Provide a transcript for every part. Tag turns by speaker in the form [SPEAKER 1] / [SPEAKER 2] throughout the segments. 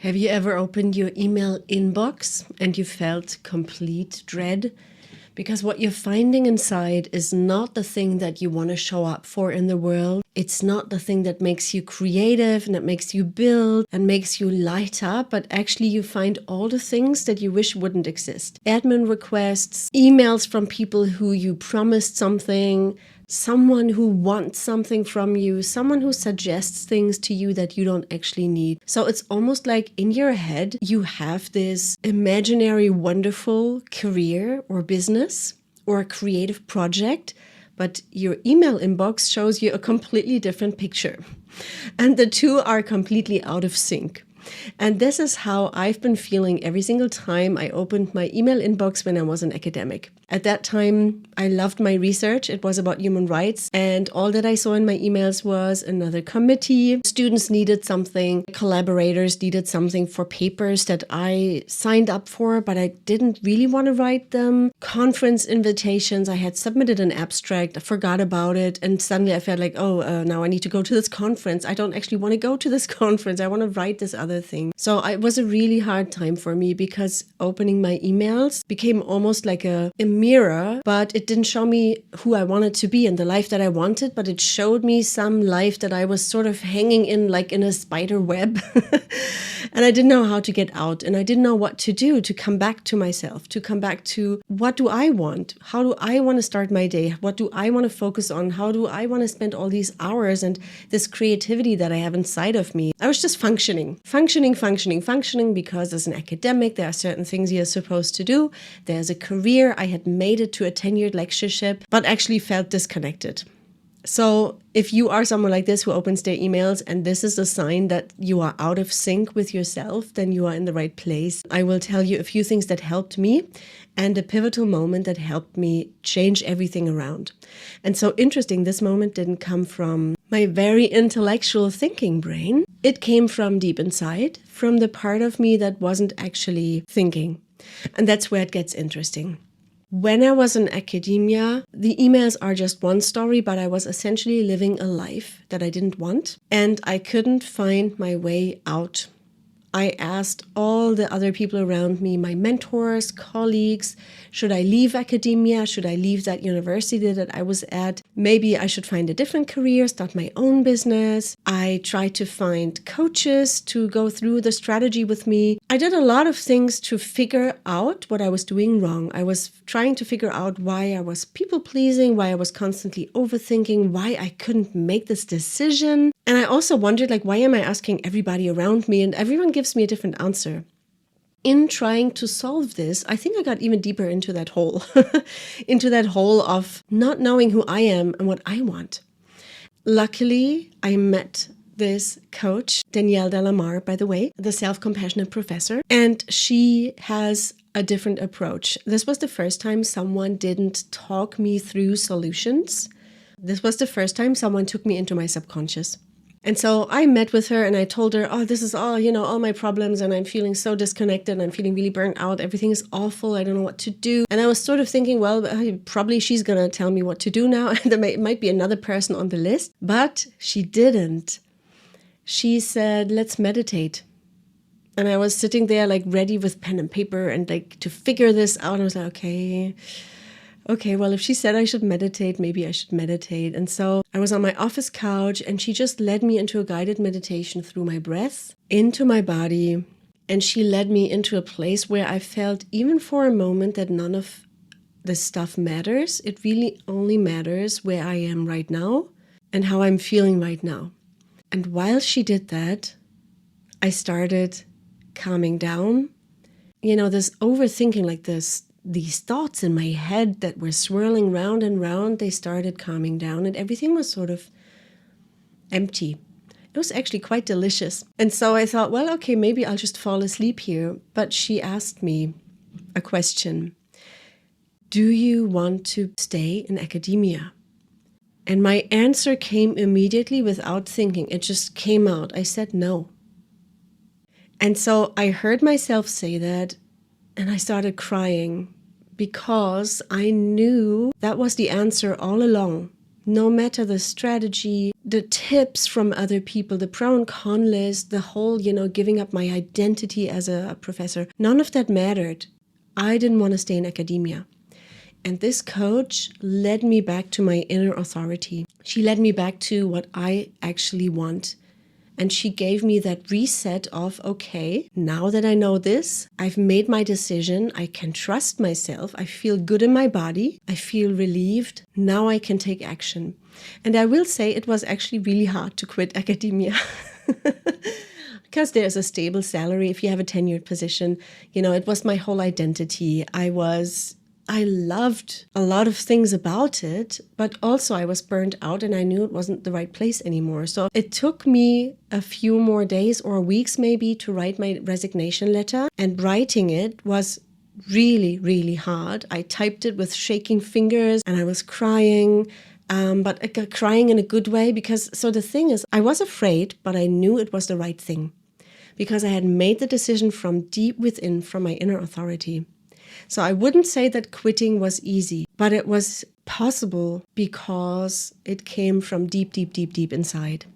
[SPEAKER 1] Have you ever opened your email inbox and you felt complete dread? Because what you're finding inside is not the thing that you want to show up for in the world. It's not the thing that makes you creative and that makes you build and makes you light up, but actually you find all the things that you wish wouldn't exist. Admin requests, emails from people who you promised something, someone who wants something from you, someone who suggests things to you that you don't actually need. So it's almost like in your head, you have this imaginary, wonderful career or business or a creative project, but your email inbox shows you a completely different picture. And the two are completely out of sync. And this is how I've been feeling every single time I opened my email inbox when I was an academic. At that time, I loved my research. It was about human rights. And all that I saw in my emails was another committee. Students needed something. Collaborators needed something for papers that I signed up for, but I didn't really want to write them. Conference invitations. I had submitted an abstract. I forgot about it. And suddenly I felt like, now I need to go to this conference. I don't actually want to go to this conference. I want to write this other thing. So it was a really hard time for me because opening my emails became almost like a mirror, but it didn't show me who I wanted to be and the life that I wanted, but it showed me some life that I was sort of hanging in like in a spider web. And I didn't know how to get out, and I didn't know what to do to come back to myself, to come back to what do I want? How do I want to start my day? What do I want to focus on? How do I want to spend all these hours and this creativity that I have inside of me? I was just functioning because as an academic, there are certain things you're supposed to do. There's a career. I had made it to a tenured lectureship, but actually felt disconnected. So if you are someone like this who opens their emails and this is a sign that you are out of sync with yourself, then you are in the right place. I will tell you a few things that helped me and a pivotal moment that helped me change everything around. And so interesting, this moment didn't come from my very intellectual thinking brain. It came from deep inside, from the part of me that wasn't actually thinking. And that's where it gets interesting. When I was in academia, the emails are just one story, but I was essentially living a life that I didn't want, and I couldn't find my way out. I asked all the other people around me, my mentors, colleagues, should I leave academia? Should I leave that university that I was at? Maybe I should find a different career, start my own business. I tried to find coaches to go through the strategy with me. I did a lot of things to figure out what I was doing wrong. I was trying to figure out why I was people-pleasing, why I was constantly overthinking, why I couldn't make this decision. And I also wondered, why am I asking everybody around me? And everyone gives me a different answer. In trying to solve this, I think I got even deeper into that hole, into that hole of not knowing who I am and what I want. Luckily, I met this coach, Danielle Delamar, by the way, the self-compassionate professor, and she has a different approach. This was the first time someone didn't talk me through solutions. This was the first time someone took me into my subconscious. And so I met with her and I told her, this is all, all my problems, and I'm feeling so disconnected and I'm feeling really burnt out. Everything is awful. I don't know what to do. And I was sort of thinking, probably she's going to tell me what to do now. And there might be another person on the list, but she didn't. She said, let's meditate. And I was sitting there ready with pen and paper and to figure this out. And I was like, okay, well, if she said I should meditate, maybe I should meditate. And so I was on my office couch and she just led me into a guided meditation through my breath, into my body. And she led me into a place where I felt, even for a moment, that none of this stuff matters. It really only matters where I am right now and how I'm feeling right now. And while she did that, I started calming down. This overthinking, these thoughts in my head that were swirling round and round, they started calming down and everything was sort of empty. It was actually quite delicious. And so I thought, maybe I'll just fall asleep here. But she asked me a question. Do you want to stay in academia? And my answer came immediately without thinking. It just came out. I said no. And so I heard myself say that and I started crying because I knew that was the answer all along. No matter the strategy, the tips from other people, the pro and con list, the whole, giving up my identity as a professor, none of that mattered. I didn't want to stay in academia. And this coach led me back to my inner authority. She led me back to what I actually want. And she gave me that reset of, okay, now that I know this, I've made my decision. I can trust myself. I feel good in my body. I feel relieved. Now I can take action. And I will say it was actually really hard to quit academia. Because there's a stable salary if you have a tenured position. It was my whole identity. I loved a lot of things about it, but also I was burnt out and I knew it wasn't the right place anymore. So it took me a few more days or weeks maybe to write my resignation letter. And writing it was really, really hard. I typed it with shaking fingers and I was crying. But crying in a good way so the thing is, I was afraid, but I knew it was the right thing because I had made the decision from deep within, from my inner authority. So I wouldn't say that quitting was easy, but it was possible because it came from deep, deep, deep, deep inside.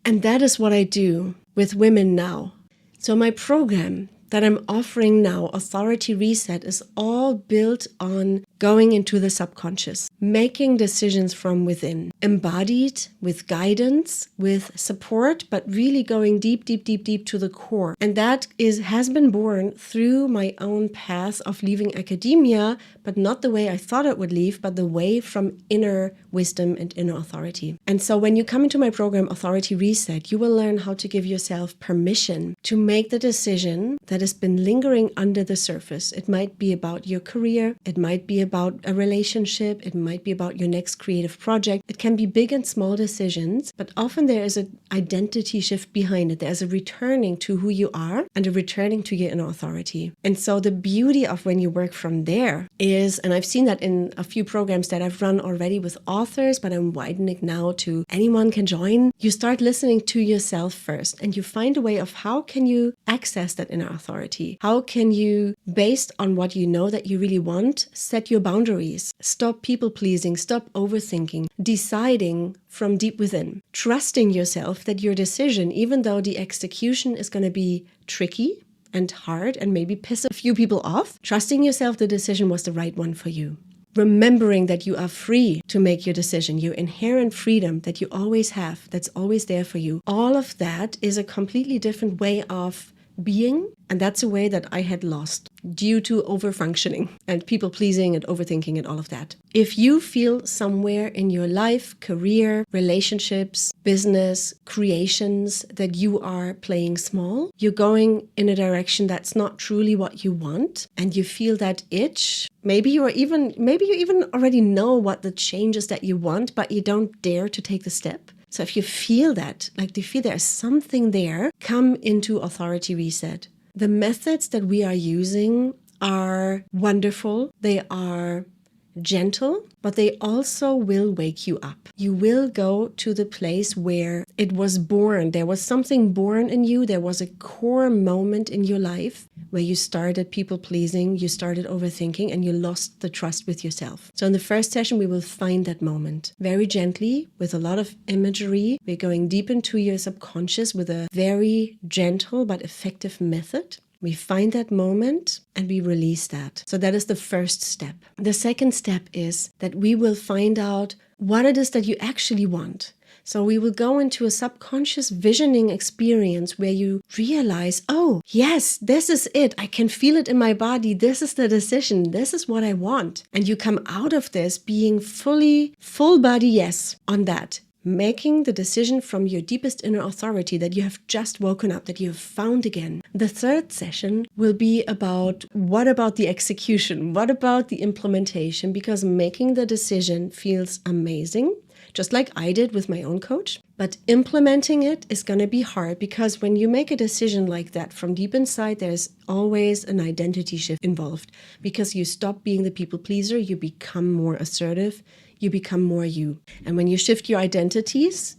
[SPEAKER 1] And that is what I do with women now. So my program that I'm offering now, Authority Reset, is all built on going into the subconscious, making decisions from within, embodied with guidance, with support, but really going deep, deep, deep, deep to the core. And that has been born through my own path of leaving academia, but not the way I thought it would leave, but the way from inner wisdom and inner authority. And so when you come into my program, Authority Reset, you will learn how to give yourself permission to make the decision that has been lingering under the surface. It might be about your career. It might be about a relationship. It might be about your next creative project. It can be big and small decisions, but often there is an identity shift behind it. There's a returning to who you are and a returning to your inner authority. And so the beauty of when you work from there is, and I've seen that in a few programs that I've run already with authors, but I'm widening now to anyone can join. You start listening to yourself first and you find a way of how can you access that inner authority? How can you, based on what you know that you really want, set your boundaries, stop people pleasing, stop overthinking, deciding from deep within, trusting yourself that your decision, even though the execution is going to be tricky and hard and maybe piss a few people off, trusting yourself the decision was the right one for you. Remembering that you are free to make your decision, your inherent freedom that you always have, that's always there for you. All of that is a completely different way of being, and that's a way that I had lost due to overfunctioning and people pleasing and overthinking and all of that. If you feel somewhere in your life, career, relationships, business, creations that you are playing small, you're going in a direction that's not truly what you want, and you feel that itch, maybe you even already know what the changes that you want, but you don't dare to take the step. So if you feel that, like you feel there's something there, come into Authority Reset. The methods that we are using are wonderful. They are gentle, but they also will wake you up. You will go to the place where it was born. There was something born in you. There was a core moment in your life where you started people pleasing, you started overthinking, and you lost the trust with yourself. So in the first session, we will find that moment very gently with a lot of imagery. We're going deep into your subconscious with a very gentle but effective method. We find that moment and we release that. So that is the first step. The second step is that we will find out what it is that you actually want. So we will go into a subconscious visioning experience where you realize, oh, yes, this is it. I can feel it in my body. This is the decision. This is what I want. And you come out of this being full body yes on that. Making the decision from your deepest inner authority that you have just woken up, that you have found again. The third session will be about what about the execution? What about the implementation? Because making the decision feels amazing, just like I did with my own coach. But implementing it is going to be hard because when you make a decision like that from deep inside, there's always an identity shift involved because you stop being the people pleaser, you become more assertive, you become more you. And when you shift your identities,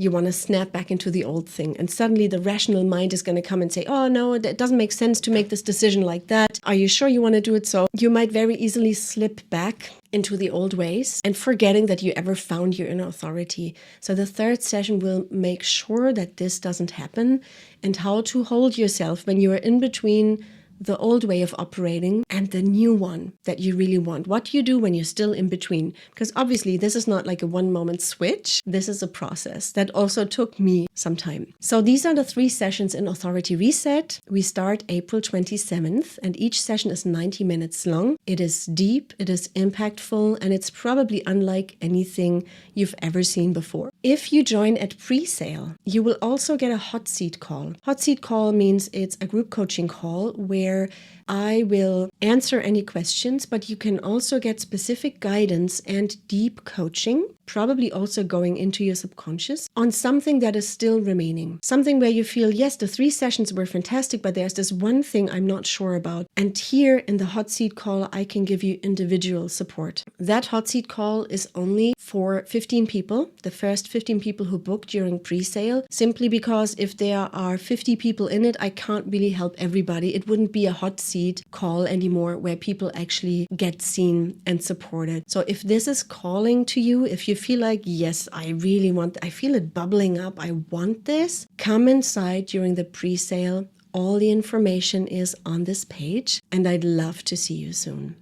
[SPEAKER 1] you want to snap back into the old thing. And suddenly the rational mind is going to come and say, oh no, it doesn't make sense to make this decision like that. Are you sure you want to do it? So you might very easily slip back into the old ways and forgetting that you ever found your inner authority. So the third session will make sure that this doesn't happen, and how to hold yourself when you are in between the old way of operating and the new one that you really want. What do you do when you're still in between? Because obviously this is not like a one moment switch. This is a process that also took me some time. So these are the 3 sessions in Authority Reset. We start April 27th and each session is 90 minutes long. It is deep, it is impactful, and it's probably unlike anything you've ever seen before. If you join at pre-sale, you will also get a hot seat call. Hot seat call means it's a group coaching call where I will answer any questions, but you can also get specific guidance and deep coaching, probably also going into your subconscious on something that is still remaining. Something where you feel, yes, the 3 sessions were fantastic, but there's this one thing I'm not sure about. And here in the hot seat call, I can give you individual support. That hot seat call is only for 15 people, the first 15 people who book during pre-sale, simply because if there are 50 people in it, I can't really help everybody. It wouldn't be a hot seat call anymore where people actually get seen and supported. So if this is calling to you, if you feel like, yes, I feel it bubbling up, I want this, come inside during the pre-sale. All the information is on this page, and I'd love to see you soon.